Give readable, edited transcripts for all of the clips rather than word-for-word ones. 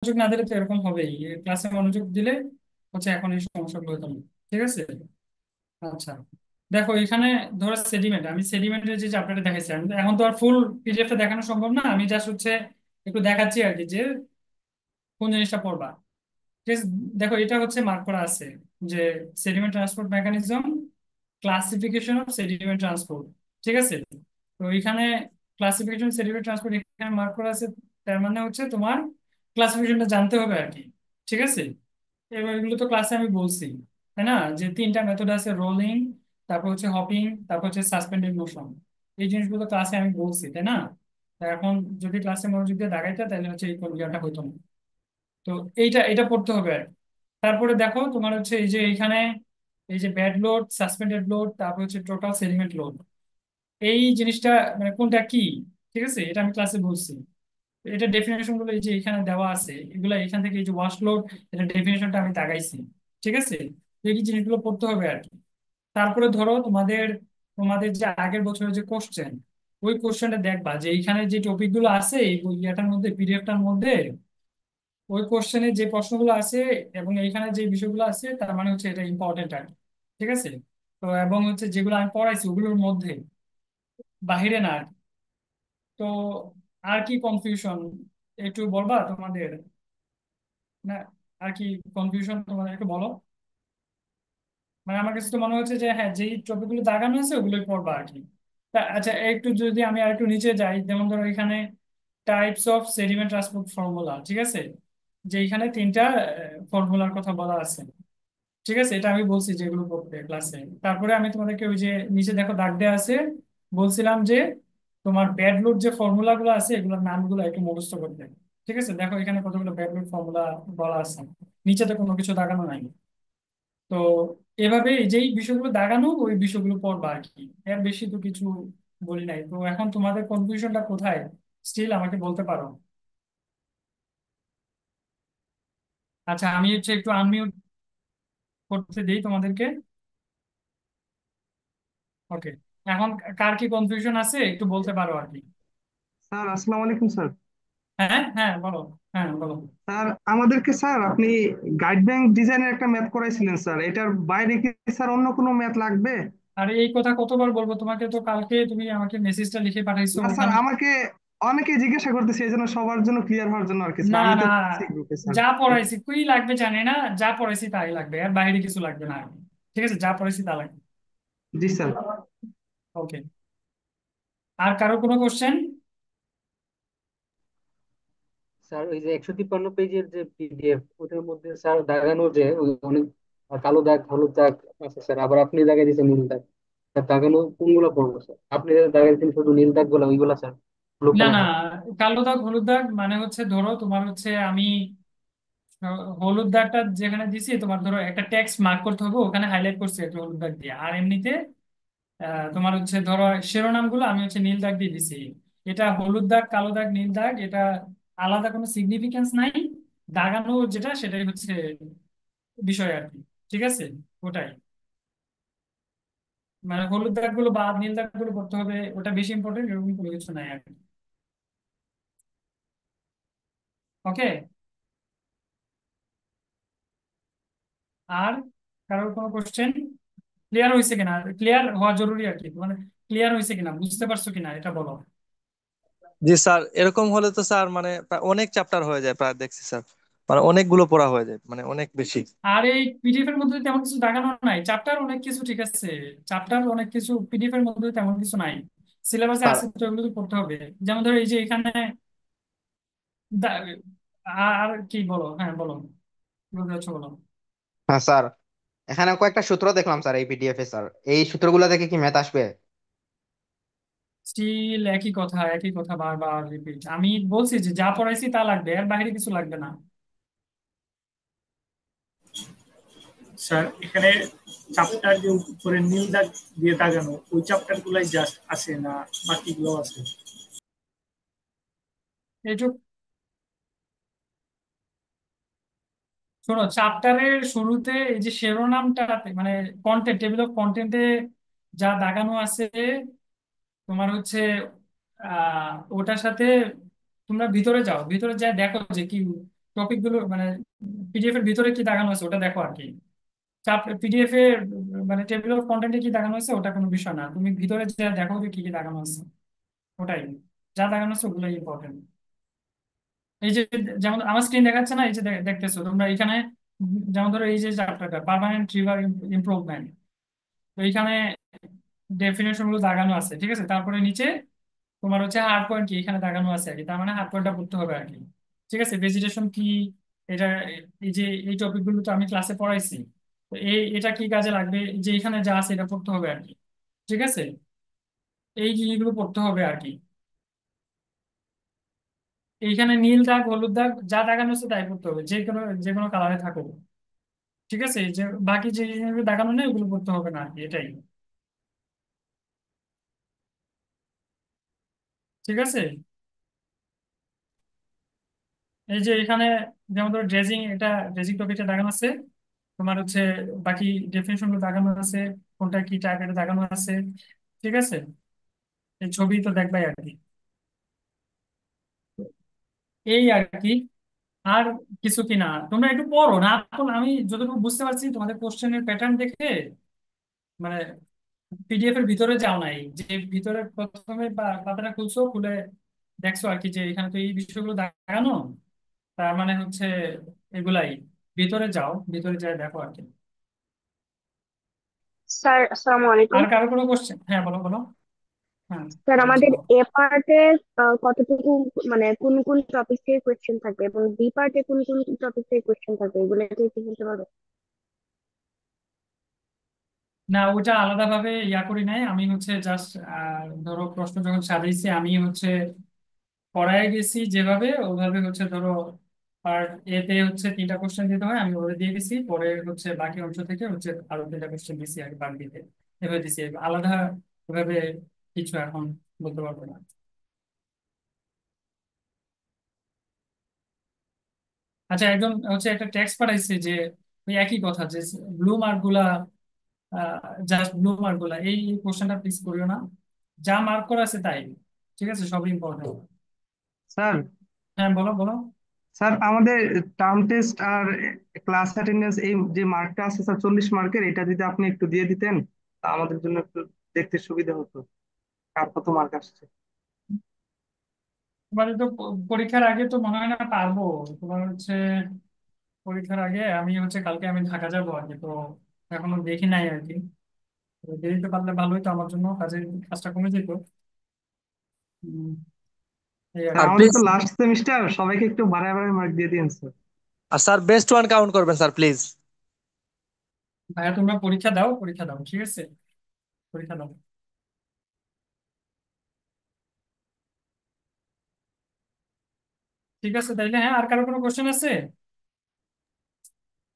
মনোযোগ না দিলে তো এরকম হবেই, ক্লাসে মনোযোগ দিলে হচ্ছে এখন এই সমস্যাগুলো হতো না। ঠিক আছে। আচ্ছা, দেখো এখানে ধরো সেডিমেন্ট, আমি সেডিমেন্টের যে চ্যাপ্টারটা দেখাইছি, আমি এখন তো আর ফুল পিডিএফটা দেখানো সম্ভব না, আমি জাস্ট হচ্ছে একটু দেখাচ্ছি আর কি যে কোন জিনিসটা পড়বা। ঠিক আছে। দেখো এটা হচ্ছে মার্ক করা আছে যে sediment transport mechanism, classification of sediment transport. ঠিক আছে। তো এখানে ক্লাসিফিকেশন সেডিমেন্ট ট্রান্সপোর্ট এখানে মার্ক করা আছে, তার মানে হচ্ছে তোমার ক্লাসিফিকেশনটা জানতে হবে আর কি। ঠিক আছে। এবার এগুলো তো ক্লাসে আমি বলছি, তাই না, যে তিনটা মেথড আছে, রোলিং, তারপর হচ্ছে হপিং, তারপর হচ্ছে সাসপেন্ডেড মোশন। এই জিনিসগুলো ক্লাসে আমি বলছি, তাই না? তা এখন যদি ক্লাসে মনোযোগ দিয়ে দাগাইতে তাহলে হচ্ছে এই প্রক্রিয়াটা হইতো না। তো এইটা এটা পড়তে হবে আর কি। তারপরে দেখো তোমার হচ্ছে এই যে এইখানে এই যে ব্যাড লোড, সাসপেন্ডেড লোড, তারপর হচ্ছে টোটাল সেডিমেন্ট লোড, এই জিনিসটা মানে কোনটা কি। ঠিক আছে, এটা আমি ক্লাসে বলছি। এটা ডেফিনেশন গুলো এই যে এখানে দেওয়া আছে, এগুলা এখান থেকে এই যে ওয়াশ লোড, এটা ডেফিনেশনটা আমি দাগাইছি। ঠিক আছে। তো এই জিনিসগুলো পড়তে হবে আর কি। তারপরে ধরো তোমাদের তোমাদের যে আগের বছরের যে কোশ্চেন, ওই কোশ্চেনটা দেখবা যে এইখানে যে টপিক গুলো আছে এই ইয়াটার মধ্যে, পিডিএফটার মধ্যে ওই কোশ্চেনে যে প্রশ্নগুলো আছে এবং এইখানে যে বিষয়গুলো আছে, তার মানে হচ্ছে এটা ইম্পর্টেন্ট আর কি। ঠিক আছে। তো এবং হচ্ছে যেগুলো আমি পড়াইছি ওগুলোর মধ্যে, বাহিরে না আর কি। তো আর কি কনফিউশন একটু বলবা তোমাদের, না আর কি কনফিউশন তোমাদের একটু বলো। মানে আমার কাছে তো মনে হচ্ছে যে হ্যাঁ, যেই টপিকগুলো দাগানো আছে ওগুলোই পড়বা আর কি। আচ্ছা, একটু যদি আমি আর একটু নিচে যাই, যেমন ধরো এখানে types of sediment transport formula. ঠিক আছে। যে এখানে তিনটা ফর্মুলার কথা বলা আছে। ঠিক আছে, এটা আমি বলছি যেগুলো পড়তে ক্লাসে। তারপরে আমি তোমাদেরকে ওই যে নিচে দেখো দাগ দেওয়া আছে, বলছিলাম যে তোমার ব্যাড লোড যে ফর্মুলা গুলো আছে এগুলোর নামগুলো একটু মুখস্থ করতে। ঠিক আছে, দেখো এখানে কতগুলো ব্যাড লোড ফর্মুলা বলা আছে, নিচেতে কোনো কিছু দাগানো নাই। তো এভাবে এই যেই বিষয়গুলো দাগানো ওই বিষয়গুলো পড়বা আর কি, এর বেশি তো কিছু বলি নাই। তো এখন তোমাদের কনফিউশনটা কোথায় স্টিল আমাকে বলতে পারো। আচ্ছা, আমি হচ্ছে একটু আনমিউট করতে দিই তোমাদেরকে। ওকে। এখন কার কি কনফিউশন আছে একটু বলতে পারো আর কি। স্যার আসসালামু আলাইকুম স্যার। হ্যাঁ হ্যাঁ বলো। হ্যাঁ বলো। স্যার আমাদেরকে স্যার আপনি গাইড ব্যাংক ডিজাইনের একটা ম্যাথ করাইছিলেন স্যার, এটার বাইরে কি স্যার অন্য কোনো ম্যাথ লাগবে? আর এই কথা কতবার বলবো তোমাকে, তো কালকে তুমি আমাকে মেসেজটা লিখে পাঠাইছো না স্যার, ওখানে। আমাকে অনেকে জিজ্ঞাসা করতেছে, এই জন্য সবার জন্য ক্লিয়ার হওয়ার জন্য আর কি না স্যার, আমি তো না, দেখছি গ্রুপে স্যার। যা পড়াইছি কি লাগবে জানি না, যা পড়াইছি তাই লাগবে, আর বাইরে কিছু লাগবে না। ঠিক আছে, যা পড়াইছি তা লাগবে। জি স্যার। ওকে। আর কারো কোনো কোশ্চেন? স্যার ওই যে 153 পেজের যে পিডিএফ, ওটার মধ্যে স্যার দাগানো যে ওই অনেক কালো দাগ হলুদ দাগ আছে স্যার, আবার আপনি দাগাই দিয়েছেন নীল দাগ। স্যার দাগানো কোনগুলো পড়বো স্যার? আপনি যে দাগাই দিয়েছেন শুধু নীল দাগ গুলো, ওইগুলা স্যার না ব্লুটা না, লেখা। কালো দাগ হলুদ দাগ মানে হচ্ছে ধরো তোমার হচ্ছে আমি হলুদ দাগটা যেখানে দিছি, তোমার ধরো একটা টেক্সট মার্ক করতে হবে, ওখানে হাইলাইট করছি একটা হলুদ দাগ দিয়ে। আর এমনিতে তোমার হচ্ছে ধরো শিরোনামগুলো আমি হচ্ছে নীল দাগ দিয়ে দিছি। এটা হলুদ দাগ, কালো দাগ, নীল দাগ, এটা আলাদা কোনো সিগনিফিকেন্স নাই। দাগানো যেটা সেটাই হচ্ছে বিষয় আর কি। ঠিক আছে। ওটাই, মানে হলুদ দাগ গুলো বা নীল দাগ গুলো করতে হবে, ওটা বেশি ইম্পর্টেন্ট, এরকম কোনো কিছু নাই আর কি। ওকে। আর কারোর কোনো কোশ্চেন? ক্লিয়ার হয়েছে কিনা, ক্লিয়ার হওয়া জরুরি আর কি, মানে ক্লিয়ার হয়েছে কিনা, বুঝতে পারছো কিনা এটা বলো। জি স্যার, এরকম হলে তো স্যার মানে প্রায় অনেক চ্যাপ্টার হয়ে যায়, প্রায় দেখছি স্যার, মানে অনেকগুলো পড়া হয়ে যায়, মানে অনেক বেশি। আর এই পিডিএফ এর মধ্যে তেমন কিছু দেখানো নাই, চ্যাপ্টার অনেক কিছু, ঠিক আছে, চ্যাপ্টার অনেক কিছু, পিডিএফ এর মধ্যে তেমন কিছু নাই। সিলেবাসে স্যার আছে তো এগুলো তো পড়তে হবে। যেমন ধরো এই যে এখানে দা- আর কি বলো, হ্যাঁ বলো, কি বলতে চাচ্ছো বলো। হ্যাঁ স্যার, এখানে কয়েকটা সূত্র দেখলাম স্যার এই পিডিএফ এ স্যার, এই সূত্রগুলো দেখে কি ম্যাথ আসবে? স্টিল একই কথা, একই কথা বারবার রিপিট। আমি বলছি যে যা পড়াইছি তা লাগবে, এর বাইরে কিছু লাগবে না। স্যার এখানে চ্যাপ্টার যে উপরে নীল দাগ দিয়ে দাগানো, ওই চ্যাপ্টার গুলাই জাস্ট আছে না বাকিগুলো আছে? এইটুক শোনো, চ্যাপ্টারের শুরুতে এই যে শিরোনামটাতে মানে কন্টেন্ট, টেবিল অফ কন্টেন্টে যা দাগানো আছে তোমার হচ্ছে ওটার সাথে তোমরা ভিতরে যাও, ভিতরে যাই দেখো যে কি টপিক গুলো মানে পিডিএফ এর ভিতরে কি দাগানো আছে ওটা দেখো আর কি। চাপ পিডিএফ এ মানে টেবিল অফ কন্টেন্টে কি দাগানো আছে ওটা কোনো বিষয় না, তুমি ভিতরে যা দেখো যে কি কি দাগানো আছে ওটাই, যা দেখানো হচ্ছে ওগুলোই ইম্পর্টেন্ট। এই যে যেমন আমার স্ক্রিন দেখাচ্ছে না, এই যে দেখতেছো তোমরা এখানে, যেমন ধরো এই যে চ্যাপ্টারটা পার্মানেন্ট রিভার ইমপ্রুভমেন্ট, তো এইখানে ডেফিনেশন গুলো দাগানো আছে, ঠিক আছে। তারপরে নিচে তোমার হচ্ছে হার্ড পয়েন্ট কি এখানে দাগানো আছে আর কি, তার মানে হার্ড পয়েন্টটা পড়তে হবে আর কি, ঠিক আছে। ভেজিটেশন কি, এটা এই যে এই টপিক গুলো তো আমি ক্লাসে পড়াইছি, তো এটা কি কাজে লাগবে, এই যে এখানে যা আছে এটা পড়তে হবে আর কি, ঠিক আছে। এই জিনিসগুলো পড়তে হবে আর কি। এইখানে নীল দাগ হলুদ দাগ যা দাগানো আছে তাই পড়তে হবে, যে কোনো কালারে থাকুক, ঠিক আছে। যে বাকি যে জিনিসগুলো দেখানো নেই ওগুলো পড়তে হবে না আর কি, এটাই, ঠিক আছে। এই যে এখানে যেমন ধরো ড্রেজিং, এটা ড্রেজিং টপিকটা দেখানো আছে, তোমার হচ্ছে বাকি ডেফিনেশন গুলো দেখানো আছে, কোনটা কি টাইপের দেখানো আছে, ঠিক আছে। এই ছবি তো দেখবাই আর কি, এই আর কি। আর কিছু কি না, তোমরা একটু পড়ো না এখন, আমি যতটুকু বুঝতে পারছি তোমাদের কোশ্চেনের প্যাটার্ন দেখে মানে পিডিএফ এর ভিতরে যাও নাই, যে ভিতরে প্রথমে পাতাটা খুলছো, খুলে দেখছো আর কি যে এখানে তো এই বিষয়গুলো দেখানো, তার মানে হচ্ছে এগুলাই, ভিতরে যাও, ভিতরে যাই দেখো আর কি। স্যার আসসালামু আলাইকুম। আর কারো কোনো কোশ্চেন? হ্যাঁ বলো বলো। হ্যাঁ স্যার ওয়ালাইকুম আমাদের সালাম। এ পার্টে কতটুকু মানে কোন কোন টপিক থেকে কোয়েশ্চেন থাকবে এবং বি পার্টে কোন কোন টপিক থেকে কোয়েশ্চেন থাকবে এগুলো কি একটু বলতে পারবে? না ওটা আলাদাভাবে ইয়া করি নাই, আমি হচ্ছে জাস্ট ধরো প্রশ্ন যখন সাজাইছি আমি হচ্ছে পড়ায় গেছি যেভাবে ওভাবে হচ্ছে ধরো পার্ট এতে হচ্ছে 3টা কোশ্চেন দিতে হয়, আমি ওটা দিয়ে দিছি, পরে হচ্ছে বাকি অংশ থেকে হচ্ছে আরো 3টা কোশ্চেন দিছি আর বাদ দিতে, এভাবে দিছি, আলাদা ভাবে কিছু এখন বলতে পারবো না। আচ্ছা একজন হচ্ছে একটা টেক্সট পাঠাইছে যে ওই একই কথা যে ব্লু মার্ক গুলা, জাস্ট ব্লু মার্ক গুলা, এই কোশ্চেনটা প্লিজ করিও না, যা মার্ক করা আছে তাই, ঠিক আছে, সব ইম্পর্টেন্ট। স্যার, হ্যাঁ বলো বলো। স্যার আমাদের টার্ম টেস্ট আর ক্লাস অ্যাটেন্ডেন্স এই যে মার্কটা আছে স্যার 40 মার্কের, এটা যদি আপনি একটু দিয়ে দিতেন তা আমাদের জন্য একটু দেখতে সুবিধা হতো কার কত মার্ক আসছে। তোমাদের তো পরীক্ষার আগে তো মনে হয় না পারবো, তোমার হচ্ছে পরীক্ষার আগে আমি হচ্ছে কালকে আমি ঢাকা যাবো আর কি, তো এখনো দেখি নাই আর কি, তো দিয়ে দিতে পারলে ভালো হতো আমার জন্য, কাজটা কমে যেত। উম, এই আর স্যার আর কি। আমাদের প্লিজ, তো লাস্ট সেমিস্টার, সবাইকে একটু বাড়ায় বাড়ায় মার্ক দিয়ে দিন স্যার। আর স্যার বেস্ট ওয়ান কাউন্ট করবেন স্যার প্লিজ। ভাইয়া তোমরা পরীক্ষা দাও, পরীক্ষা দাও, ঠিক আছে, পরীক্ষা দাও। ঠিক আছে তাইলে, হ্যাঁ আর কারো কোনো কোশ্চেন আছে?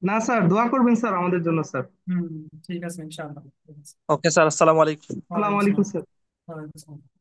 না স্যার, দোয়া করবেন স্যার আমাদের জন্য স্যার। হুম, ঠিক আছে ইনশাআল্লাহ, ঠিক আছে। ওকে স্যার, আসসালামু আলাইকুম। আসসালামু ওয়ালাইকুম আলাইকুম আসসালাম। স্যার। ওয়ালাইকুম আসসালাম।